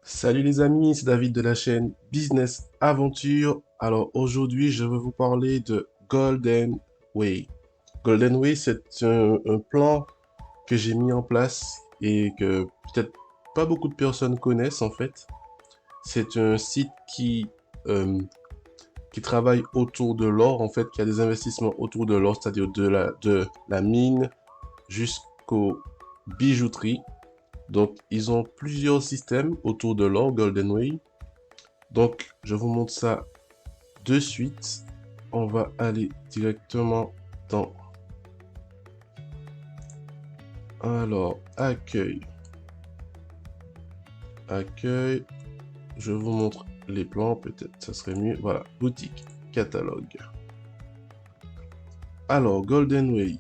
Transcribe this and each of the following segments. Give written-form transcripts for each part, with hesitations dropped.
Salut les amis, c'est David de la chaîne Business Aventure. Alors aujourd'hui, je vais vous parler de Golden Way. Golden Way, c'est un plan que j'ai mis en place et que peut-être pas beaucoup de personnes connaissent en fait. C'est un site euh, qui travaille autour de l'or, en fait, qui a des investissements autour de l'or, c'est-à-dire de la mine jusqu'aux bijouteries. Donc, ils ont plusieurs systèmes autour de l'or, Golden Way. Donc, je vous montre ça de suite. On va aller directement dans, alors, accueil. Accueil. Je vous montre les plans, peut-être ça serait mieux. Voilà, boutique, catalogue. Alors, Golden Way.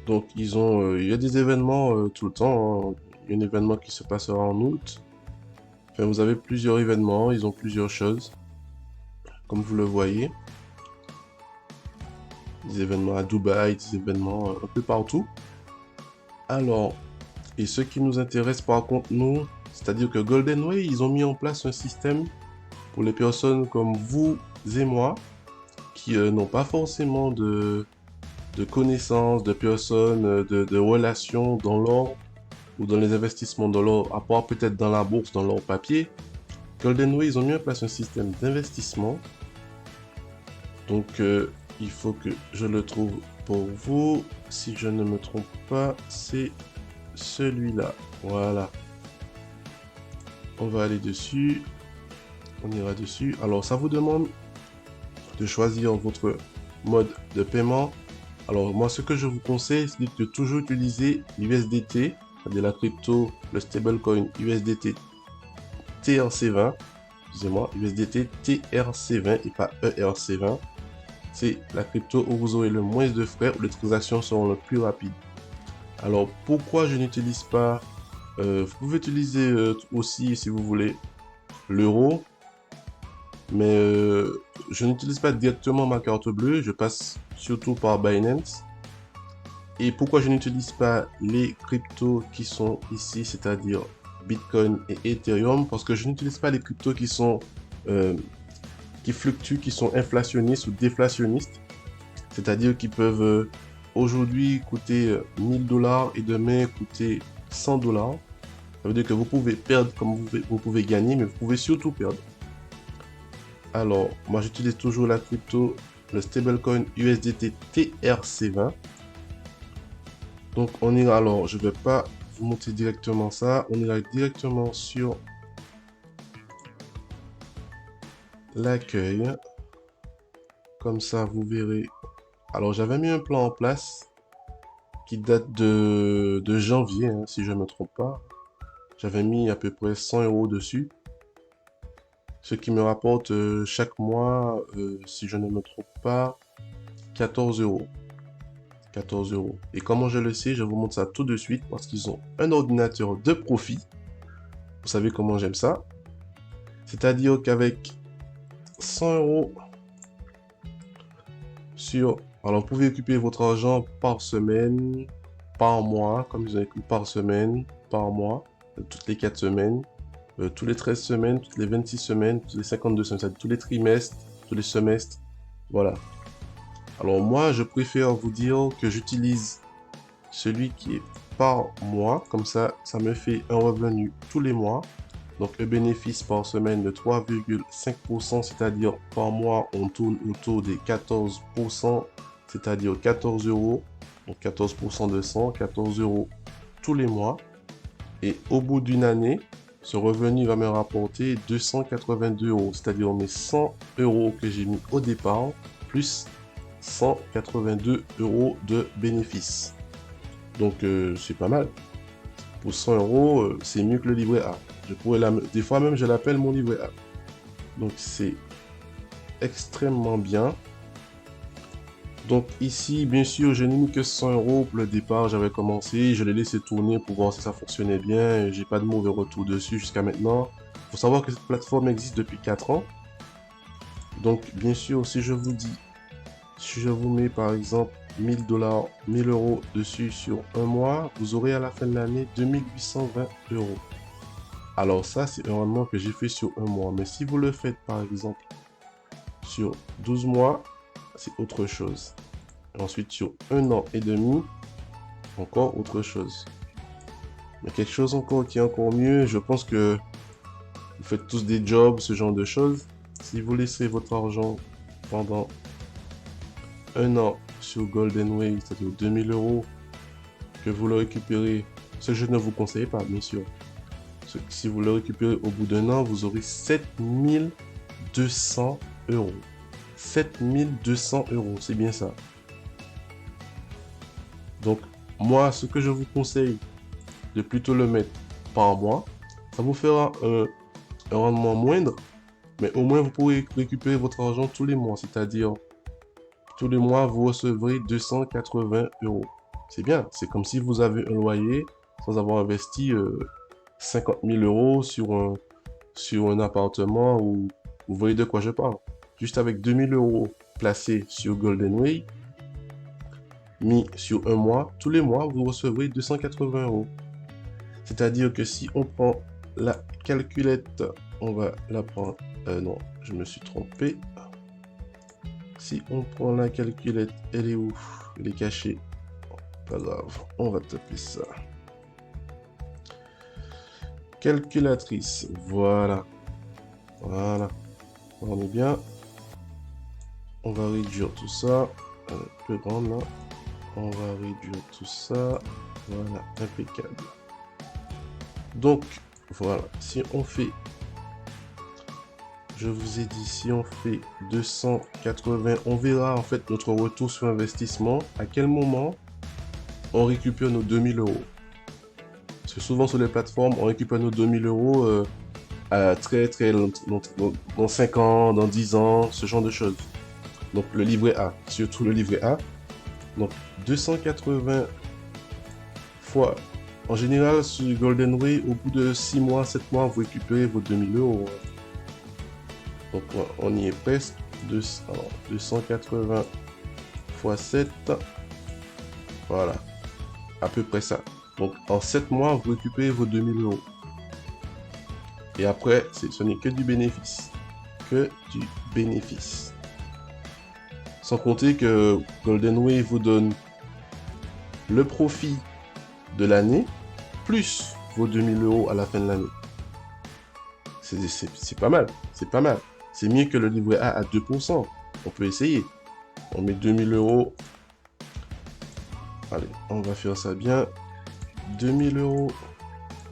Donc, il y a des événements tout le temps, hein. Il y a un événement qui se passera en août. Enfin, vous avez plusieurs événements, ils ont plusieurs choses, comme vous le voyez. Des événements à Dubaï, des événements un peu partout. Alors, et ce qui nous intéresse par contre, nous, c'est-à-dire que Golden Way, ils ont mis en place un système pour les personnes comme vous et moi, qui n'ont pas forcément de connaissances, de personnes, de relations dans l'or ou dans les investissements dans l'or, à part peut-être dans la bourse, dans l'or papier. Golden Way, ils ont mis en place un système d'investissement. Donc, il faut que je le trouve pour vous. Si je ne me trompe pas, c'est celui-là. Voilà. On va aller dessus. On ira dessus. Alors, ça vous demande de choisir votre mode de paiement. Alors, moi, ce que je vous conseille, c'est de toujours utiliser l'USDT, c'est-à-dire la crypto, le stablecoin USDT TRC20. Excusez-moi, USDT TRC20 et pas ERC20. C'est la crypto où vous aurez le moins de frais, où les transactions seront le plus rapides. Alors, pourquoi je n'utilise pas... vous pouvez utiliser aussi, si vous voulez, l'euro. Mais je n'utilise pas directement ma carte bleue, je passe surtout par Binance. Et pourquoi je n'utilise pas les cryptos qui sont ici, c'est-à-dire Bitcoin et Ethereum? Parce que je n'utilise pas les cryptos euh, qui fluctuent, qui sont inflationnistes ou déflationnistes. C'est-à-dire qui peuvent aujourd'hui coûter 1000 dollars et demain coûter 100 dollars. Ça veut dire que vous pouvez perdre comme vous pouvez gagner, mais vous pouvez surtout perdre. Alors, moi j'utilise toujours la crypto, le stablecoin USDT TRC20. Donc on ira, alors je vais pas vous montrer directement ça, on ira directement sur l'accueil. Comme ça vous verrez. Alors j'avais mis un plan en place qui date de janvier, hein, si je ne me trompe pas. J'avais mis à peu près 100 euros dessus. Ce qui me rapporte chaque mois, si je ne me trompe pas, 14 euros. 14 euros. Et comment je le sais, je vous montre ça tout de suite parce qu'ils ont un ordinateur de profit. Vous savez comment j'aime ça. C'est-à-dire qu'avec 100 euros sur... Alors, vous pouvez occuper votre argent par semaine, par mois, comme ils ont écrit par semaine, par mois, toutes les 4 semaines, tous les 13 semaines, toutes les 26 semaines, toutes les 52 semaines, c'est-à-dire tous les trimestres, tous les semestres. Voilà. Alors moi, je préfère vous dire que j'utilise celui qui est par mois. Comme ça me fait un revenu tous les mois. Donc un bénéfice par semaine de 3,5%, c'est-à-dire par mois, on tourne autour des 14%, c'est-à-dire 14 euros. Donc 14% de 100, 14 euros tous les mois. Et au bout d'une année, ce revenu va me rapporter 282 euros, c'est-à-dire mes 100 euros que j'ai mis au départ, plus 182 euros de bénéfice. Donc c'est pas mal. Pour 100 euros, c'est mieux que le livret A. Des fois même, je l'appelle mon livret A. Donc c'est extrêmement bien. Donc ici, bien sûr, je n'ai mis que 100 euros pour le départ. J'avais commencé, je l'ai laissé tourner pour voir si ça fonctionnait bien. J'ai pas de mauvais retour dessus jusqu'à maintenant. Il faut savoir que cette plateforme existe depuis 4 ans. Donc bien sûr, si je vous mets par exemple 1000 dollars, 1000 euros dessus sur un mois, vous aurez à la fin de l'année 2820 euros. Alors ça, c'est un rendement que j'ai fait sur un mois. Mais si vous le faites, par exemple, sur 12 mois, c'est autre chose. Ensuite, sur 1 an et demi, encore autre chose. Mais quelque chose encore qui est encore mieux, je pense que vous faites tous des jobs, ce genre de choses. Si vous laissez votre argent pendant 1 an sur Golden Wave, c'est-à-dire 2000 euros, que vous le récupérez, ce que je ne vous conseille pas, bien sûr. Si vous le récupérez au bout d'un an, vous aurez 7200 euros. 7200 euros, c'est bien ça. Donc, moi, ce que je vous conseille, de plutôt le mettre par mois, ça vous fera un rendement moindre, mais au moins vous pourrez récupérer votre argent tous les mois, c'est-à-dire tous les mois vous recevrez 280 euros. C'est bien, c'est comme si vous avez un loyer sans avoir investi 50 000 euros sur un appartement où vous voyez de quoi je parle. Juste avec 2000 euros placés sur Golden Way, mis sur un mois, tous les mois vous recevrez 280 euros. C'est-à-dire que si on prend la calculette, on va la prendre... non, je me suis trompé. Si on prend la calculette, elle est où? Elle est cachée. Pas grave, on va taper ça. Calculatrice, voilà. Voilà. On est bien. On va réduire tout ça. Un peu grande là. On va réduire tout ça. Voilà, impeccable. Donc, voilà, si on fait, je vous ai dit, si on fait 280, on verra en fait notre retour sur investissement, à quel moment on récupère nos 2000 euros. Parce que souvent sur les plateformes, on récupère nos 2000 euros à très longtemps, dans 5 ans, dans 10 ans, ce genre de choses. Donc le livret A, surtout le livret A. Donc 280 fois. En général, sur Golden Way, au bout de 6 mois, 7 mois, vous récupérez vos 2000 euros. Donc, on y est presque. 280 fois 7. Voilà. À peu près ça. Donc, en 7 mois, vous récupérez vos 2000 euros. Et après, ce n'est que du bénéfice. Que du bénéfice. Sans compter que Golden Way vous donne le profit de l'année, plus vos 2000 euros à la fin de l'année. C'est pas mal, c'est pas mal. C'est mieux que le livret A à 2%. On peut essayer. On met 2000 euros. Allez, on va faire ça bien. 2000 euros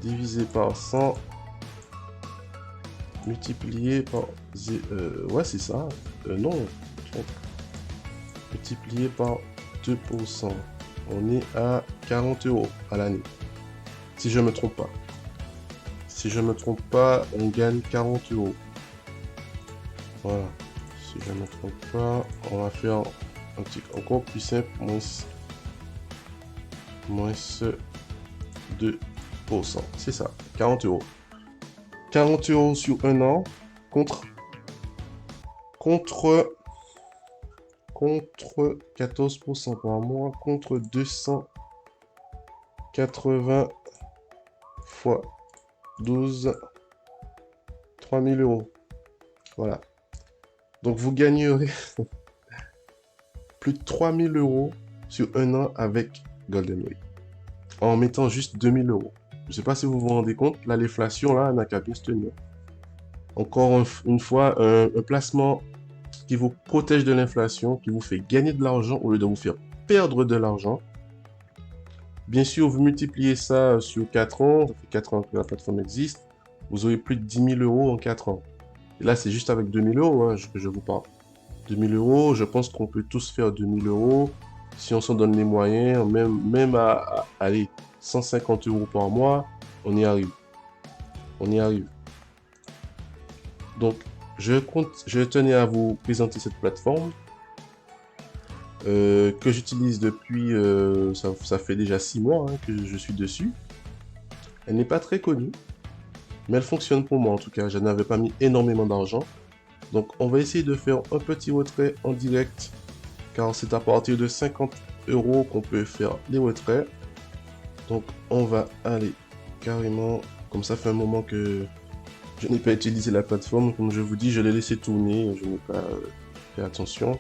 divisé par 100. Multiplié par... ouais, c'est ça. Non, multiplié par 2%. On est à 40 euros à l'année. Si je me trompe pas. Si je me trompe pas, on gagne 40 euros. Voilà. Si je ne me trompe pas, on va faire un petit encore plus simple. Moins 2%. C'est ça. 40 euros. 40 euros sur un an contre 14% par mois contre 280 fois 12, 3000 euros. Voilà. Donc vous gagnerez plus de 3000 euros sur un an avec Golden Way. En mettant juste 2000 euros. Je ne sais pas si vous vous rendez compte, là l'inflation là n'a qu'à bien se tenir. Encore une fois, un placement qui vous protège de l'inflation, qui vous fait gagner de l'argent au lieu de vous faire perdre de l'argent. Bien sûr, vous multipliez ça sur 4 ans, ça fait 4 ans que la plateforme existe, vous aurez plus de 10 000 euros en 4 ans. Et là, c'est juste avec 2000 euros hein, que je vous parle. 2000 euros, je pense qu'on peut tous faire 2000 euros si on s'en donne les moyens, même à aller 150 euros par mois, on y arrive. On y arrive. Donc, je tenais à vous présenter cette plateforme que j'utilise depuis, ça fait déjà 6 mois hein, que je suis dessus. Elle n'est pas très connue, mais elle fonctionne pour moi en tout cas. Je n'avais pas mis énormément d'argent. Donc, on va essayer de faire un petit retrait en direct, car c'est à partir de 50 euros qu'on peut faire les retraits. Donc, on va aller carrément Comme ça fait un moment que je n'ai pas utilisé la plateforme. Comme je vous dis, je l'ai laissé tourner. Je n'ai pas fait attention.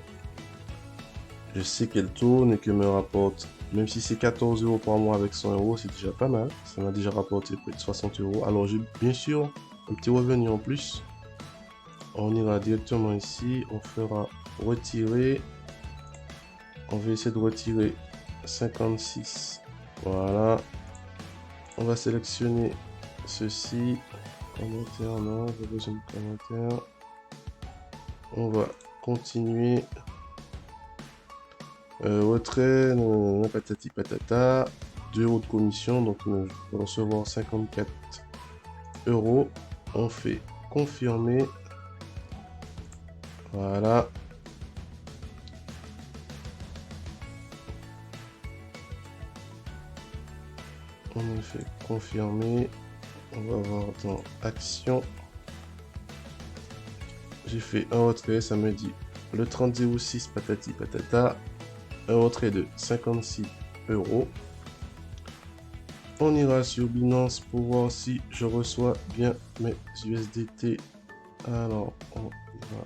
Je sais qu'elle tourne et qu'elle me rapporte, même si c'est 14 € par mois avec 100 €, c'est déjà pas mal. Ça m'a déjà rapporté près de 60 €. Alors j'ai bien sûr un petit revenu en plus. On ira directement ici. On fera retirer. On va essayer de retirer 56. Voilà. On va sélectionner ceci. Commentaire, non, pas besoin de commentaire. On va continuer. Retrait, non, patati patata. 2 € de commission, donc je vais recevoir 54 €. On fait confirmer. Voilà. On me fait confirmer. On va voir dans action. J'ai fait un retrait, ça me dit le 30/06 patati patata. Un retrait de 56 €. On ira sur Binance pour voir si je reçois bien mes USDT. Alors, on ira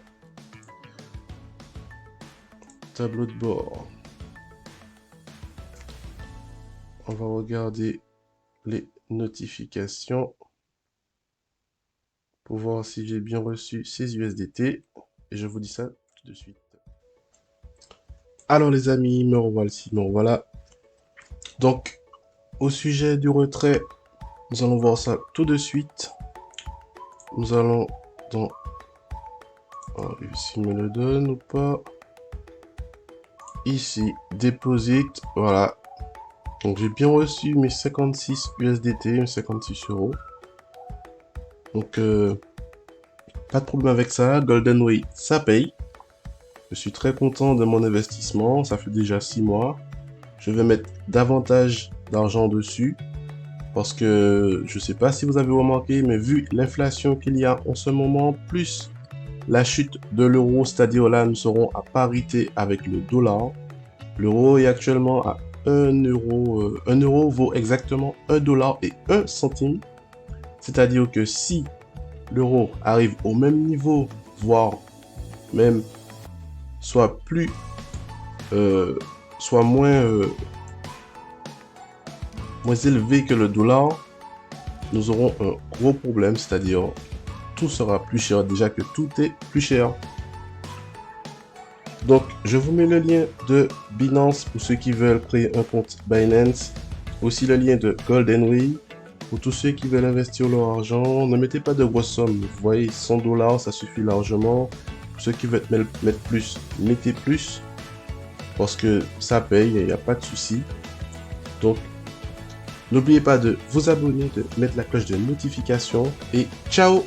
tableau de bord. On va regarder les notifications pour voir si j'ai bien reçu ces USDT. Et je vous dis ça tout de suite. Alors les amis, me revoilà ici, me revoilà. Donc, au sujet du retrait, nous allons voir ça tout de suite. Nous allons dans... Oh, s'il me le donne ou pas. Ici, deposit, voilà. Donc j'ai bien reçu mes 56 USDT, 56 €. Donc, pas de problème avec ça. Golden Way, ça paye. Je suis très content de mon investissement. Ça fait déjà 6 mois. Je vais mettre davantage d'argent dessus. Parce que je ne sais pas si vous avez remarqué, mais vu l'inflation qu'il y a en ce moment, plus la chute de l'euro, c'est-à-dire là, nous serons à parité avec le dollar. L'euro est actuellement à 1 €. 1 € vaut exactement 1 $ et 1 centime. C'est-à-dire que si l'euro arrive au même niveau, voire même soit plus, soit moins élevé que le dollar, nous aurons un gros problème, c'est-à-dire tout sera plus cher, déjà que tout est plus cher. Donc, je vous mets le lien de Binance pour ceux qui veulent créer un compte Binance. Aussi le lien de Golden Way pour tous ceux qui veulent investir leur argent. Ne mettez pas de grosses sommes. Vous voyez, 100 $, ça suffit largement. Pour ceux qui veulent mettre plus, mettez plus. Parce que ça paye, il n'y a pas de souci. Donc, n'oubliez pas de vous abonner, de mettre la cloche de notification. Et ciao!